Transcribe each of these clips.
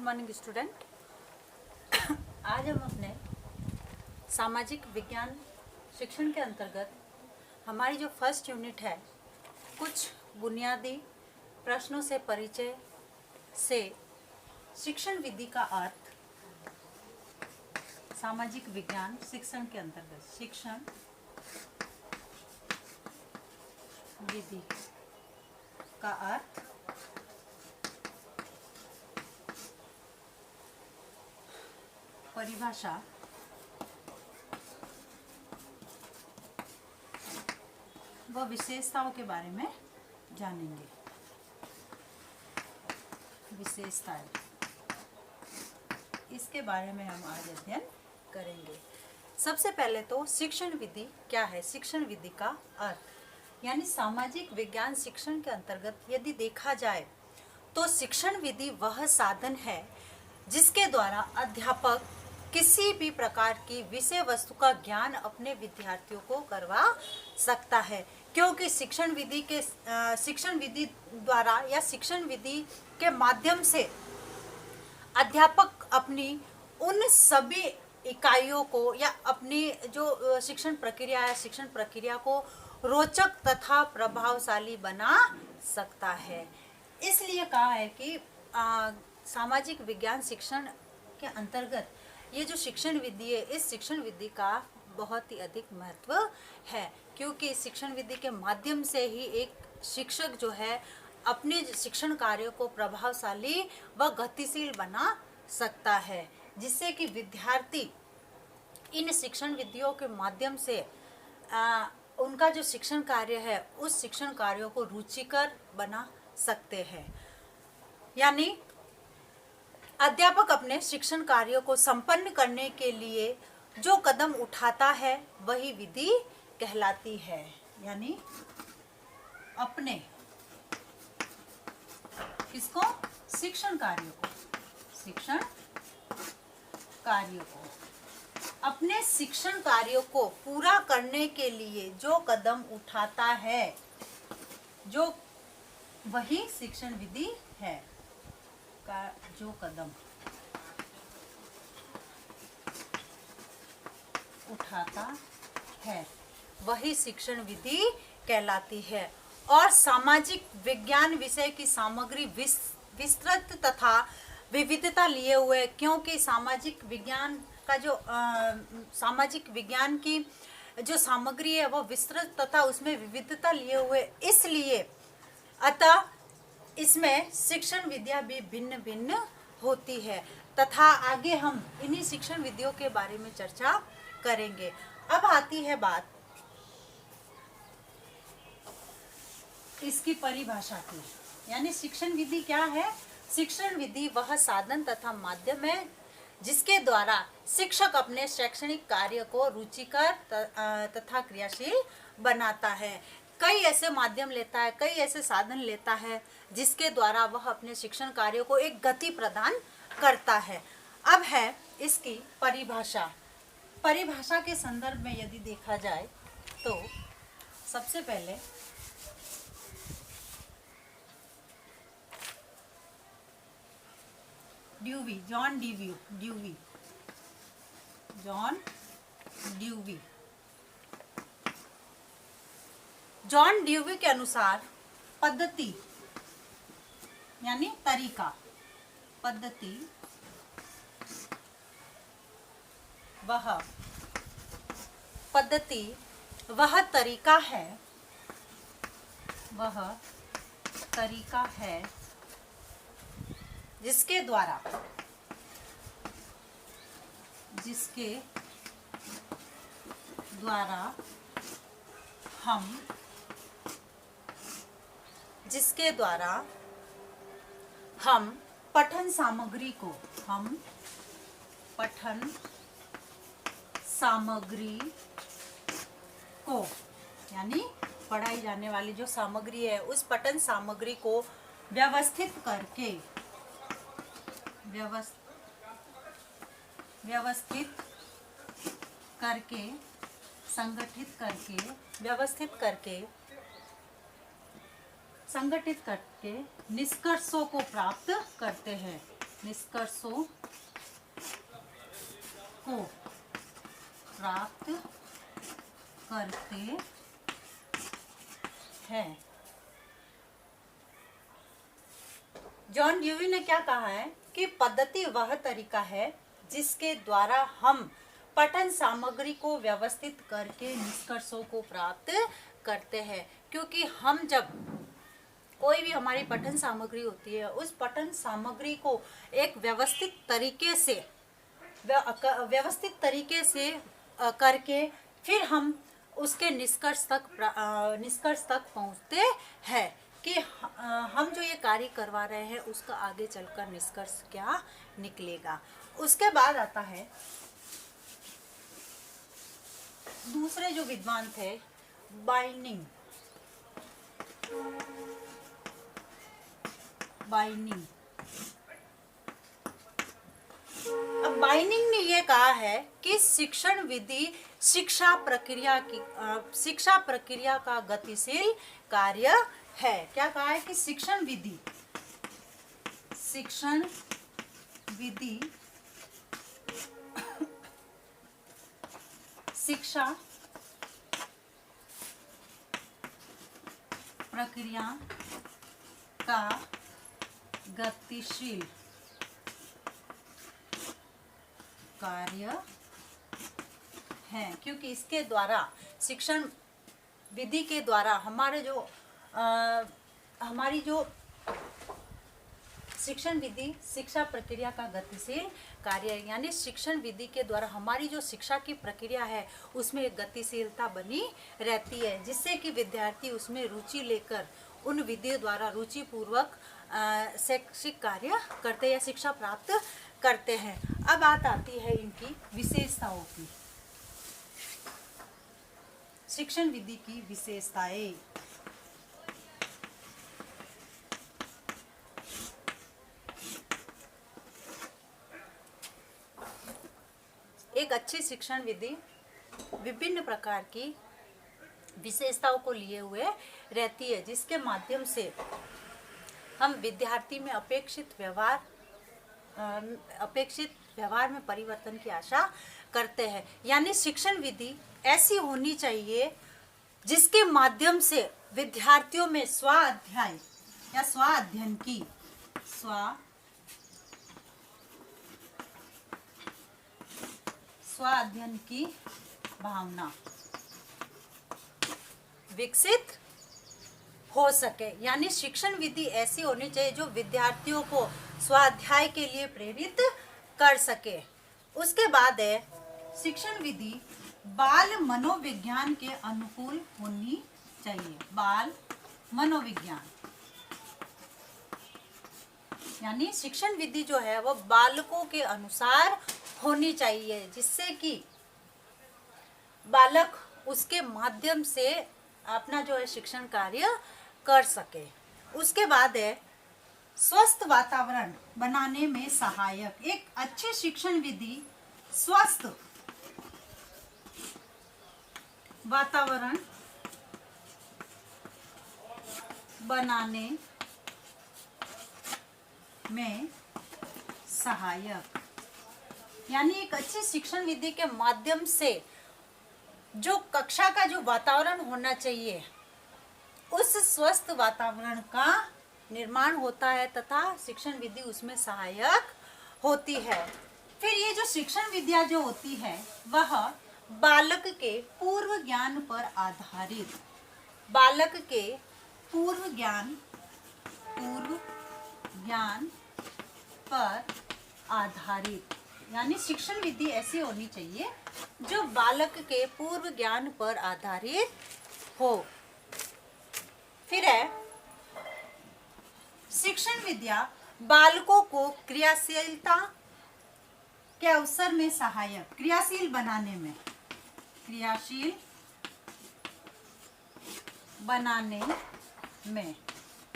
Morning student. आज हम अपने सामाजिक विज्ञान शिक्षण के अंतर्गत हमारी जो फर्स्ट यूनिट है, कुछ बुनियादी प्रश्नों से परिचय से शिक्षण विधि का अर्थ, सामाजिक विज्ञान शिक्षण के अंतर्गत शिक्षण विधि का अर्थ, परिभाषा, व विशेषताओं के बारे में जानेंगे। विशेषताएं, इसके बारे में हम आज अध्ययन करेंगे। सबसे पहले तो शिक्षण विधि क्या है। शिक्षण विधि का अर्थ यानी सामाजिक विज्ञान शिक्षण के अंतर्गत यदि देखा जाए तो शिक्षण विधि वह साधन है जिसके द्वारा अध्यापक किसी भी प्रकार की विषय वस्तु का ज्ञान अपने विद्यार्थियों को करवा सकता है, क्योंकि शिक्षण विधि द्वारा या शिक्षण विधि के माध्यम से अध्यापक अपनी उन सभी इकाइयों को या अपनी जो शिक्षण प्रक्रिया को रोचक तथा प्रभावशाली बना सकता है। इसलिए कहा है कि सामाजिक विज्ञान शिक्षण के अंतर्गत ये जो शिक्षण विधि है, इस शिक्षण विधि का बहुत ही अधिक महत्व है, क्योंकि शिक्षण विधि के माध्यम से ही एक शिक्षक जो है अपने शिक्षण कार्य को प्रभावशाली व गतिशील बना सकता है, जिससे कि विद्यार्थी इन शिक्षण विधियों के माध्यम से उनका जो शिक्षण कार्य है उस शिक्षण कार्यों को रुचिकर बना सकते हैं। यानी अध्यापक अपने शिक्षण कार्यों को संपन्न करने के लिए जो कदम उठाता है वही विधि कहलाती है। यानी अपने किसको, शिक्षण कार्यों को अपने शिक्षण कार्यों को पूरा करने के लिए जो कदम उठाता है, जो वही शिक्षण विधि है का जो कदम उठाता है वही शिक्षण विधि कहलाती है। और सामाजिक विज्ञान विषय की सामग्री विस्तृत तथा विविधता लिए हुए, क्योंकि सामाजिक विज्ञान की जो सामग्री है वह विस्तृत तथा उसमें विविधता लिए हुए, इसलिए अतः इसमें शिक्षण विधियां भी भिन्न भिन्न होती है तथा आगे हम इन्हीं शिक्षण विधियों के बारे में चर्चा करेंगे। अब आती है बात इसकी परिभाषा की। यानी शिक्षण विधि क्या है। शिक्षण विधि वह साधन तथा माध्यम है जिसके द्वारा शिक्षक अपने शैक्षणिक कार्य को रुचिकर तथा क्रियाशील बनाता है। कई ऐसे माध्यम लेता है, कई ऐसे साधन लेता है जिसके द्वारा वह अपने शिक्षण कार्यों को एक गति प्रदान करता है। अब है इसकी परिभाषा के संदर्भ में यदि देखा जाए तो सबसे पहले जॉन ड्यूवी के अनुसार पद्धति यानी तरीका, वह तरीका है जिसके द्वारा हम पठन सामग्री को यानी पढ़ाई जाने वाली जो सामग्री है उस पठन सामग्री को व्यवस्थित करके संगठित करके निष्कर्षों को प्राप्त करते हैं। निष्कर्षों को प्राप्त करते हैं। जॉन ड्यूवी ने क्या कहा है कि पद्धति वह तरीका है जिसके द्वारा हम पठन सामग्री को व्यवस्थित करके निष्कर्षों को प्राप्त करते हैं। क्योंकि हम जब कोई भी हमारी पठन सामग्री होती है, उस पठन सामग्री को एक व्यवस्थित तरीके से करके फिर हम उसके निष्कर्ष तक पहुंचते हैं कि हम जो ये कार्य करवा रहे हैं उसका आगे चलकर निष्कर्ष क्या निकलेगा। उसके बाद आता है दूसरे जो विद्वान थे, बाइनिंग। अब बाइनिंग ने ये कहा है कि शिक्षण विधि शिक्षा प्रक्रिया का गतिशील कार्य है। क्या कहा है कि शिक्षण विधि शिक्षा प्रक्रिया का गतिशील कार्य है। क्योंकि इसके द्वारा शिक्षण विधि के द्वारा हमारी जो शिक्षण विधि शिक्षा प्रक्रिया का गतिशील कार्य है। यानी शिक्षण विधि के द्वारा हमारी जो शिक्षा की प्रक्रिया है उसमें एक गतिशीलता बनी रहती है, जिससे कि विद्यार्थी उसमें रुचि लेकर उन विधियों द्वारा रुचिपूर्वक शैक्षिक कार्य करते या शिक्षा प्राप्त करते हैं। अब बात आती है इनकी विशेषताओं की। शिक्षण विधि की विशेषताएं। एक अच्छी शिक्षण विधि विभिन्न प्रकार की विशेषताओं को लिए हुए रहती है, जिसके माध्यम से हम विद्यार्थी में अपेक्षित व्यवहार में परिवर्तन की आशा करते हैं। यानी शिक्षण विधि ऐसी होनी चाहिए जिसके माध्यम से विद्यार्थियों में स्वाध्याय या स्वाध्ययन की भावना विकसित हो सके। यानी शिक्षण विधि ऐसी होनी चाहिए जो विद्यार्थियों को स्वाध्याय के लिए प्रेरित कर सके। उसके बाद है शिक्षण विधि बाल मनोविज्ञान के अनुकूल होनी चाहिए। बाल मनोविज्ञान यानी शिक्षण विधि जो है वो बालकों के अनुसार होनी चाहिए, जिससे कि बालक उसके माध्यम से अपना जो है शिक्षण कार्य कर सके। उसके बाद है स्वस्थ वातावरण बनाने में सहायक। एक अच्छी शिक्षण विधि स्वस्थ वातावरण बनाने में सहायक। यानी एक अच्छी शिक्षण विधि के माध्यम से जो कक्षा का जो वातावरण होना चाहिए उस स्वस्थ वातावरण का निर्माण होता है तथा शिक्षण विधि उसमें सहायक होती है। फिर ये जो शिक्षण विद्या जो होती है वह बालक के पूर्व ज्ञान पर आधारित, बालक के पूर्व ज्ञान पर आधारित। यानी शिक्षण विधि ऐसी होनी चाहिए जो बालक के पूर्व ज्ञान पर आधारित हो। फिर है शिक्षण विद्या बालकों को क्रियाशीलता के अवसर में सहायक, क्रियाशील बनाने में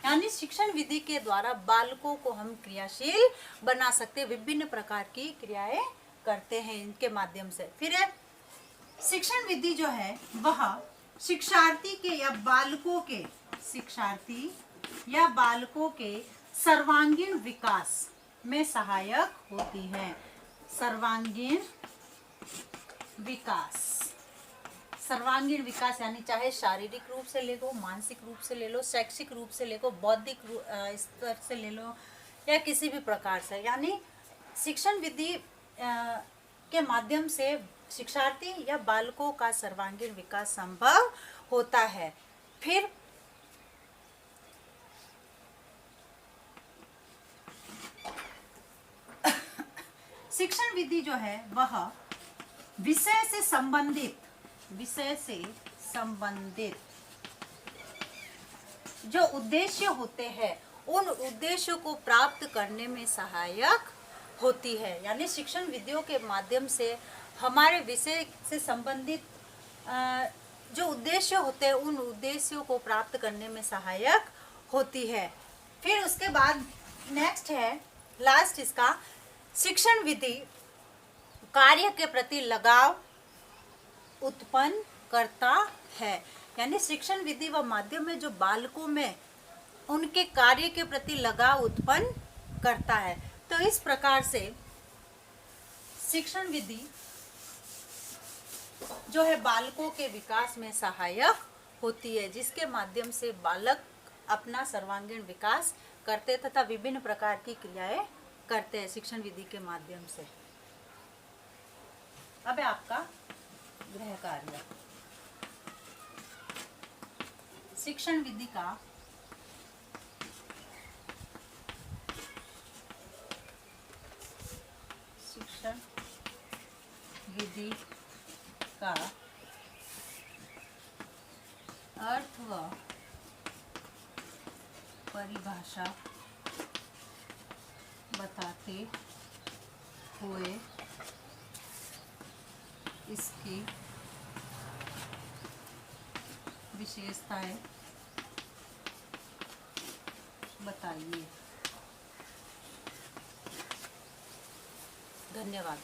यानी शिक्षण विधि के द्वारा बालकों को हम क्रियाशील बना सकते हैं, विभिन्न प्रकार की क्रियाएं करते हैं इनके माध्यम से। फिर है शिक्षण विधि जो है वह शिक्षार्थी या बालकों के सर्वांगीण विकास में सहायक होती है। सर्वांगीण विकास, सर्वांगीण विकास यानी चाहे शारीरिक रूप से ले लो, मानसिक रूप से ले लो, शैक्षिक रूप से ले लो, बौद्धिक स्तर से ले लो, या किसी भी प्रकार से, यानी शिक्षण विधि के माध्यम से शिक्षार्थी या बालकों का सर्वांगीण विकास संभव होता है। फिर शिक्षण विधि जो है वह विषय से संबंधित जो उद्देश्य होते हैं उन उद्देश्यों को प्राप्त करने में सहायक होती है। यानी शिक्षण विधियों के माध्यम से हमारे विषय से संबंधित जो उद्देश्य होते हैं उन उद्देश्यों को प्राप्त करने में सहायक होती है। फिर उसके बाद नेक्स्ट है लास्ट इसका, शिक्षण विधि कार्य के प्रति लगाव उत्पन्न करता है। यानी शिक्षण विधि व माध्यम में जो बालकों में उनके कार्य के प्रति लगाव उत्पन्न करता है। तो इस प्रकार से शिक्षण विधि जो है बालकों के विकास में सहायक होती है, जिसके माध्यम से बालक अपना सर्वांगीण विकास करते तथा विभिन्न प्रकार की क्रियाएं करते हैं शिक्षण विधि के माध्यम से। अब है आपका गृह कार्य। शिक्षण विधि का अर्थ व परिभाषा बताते हुए इसकी विशेषताएं बताइए। धन्यवाद।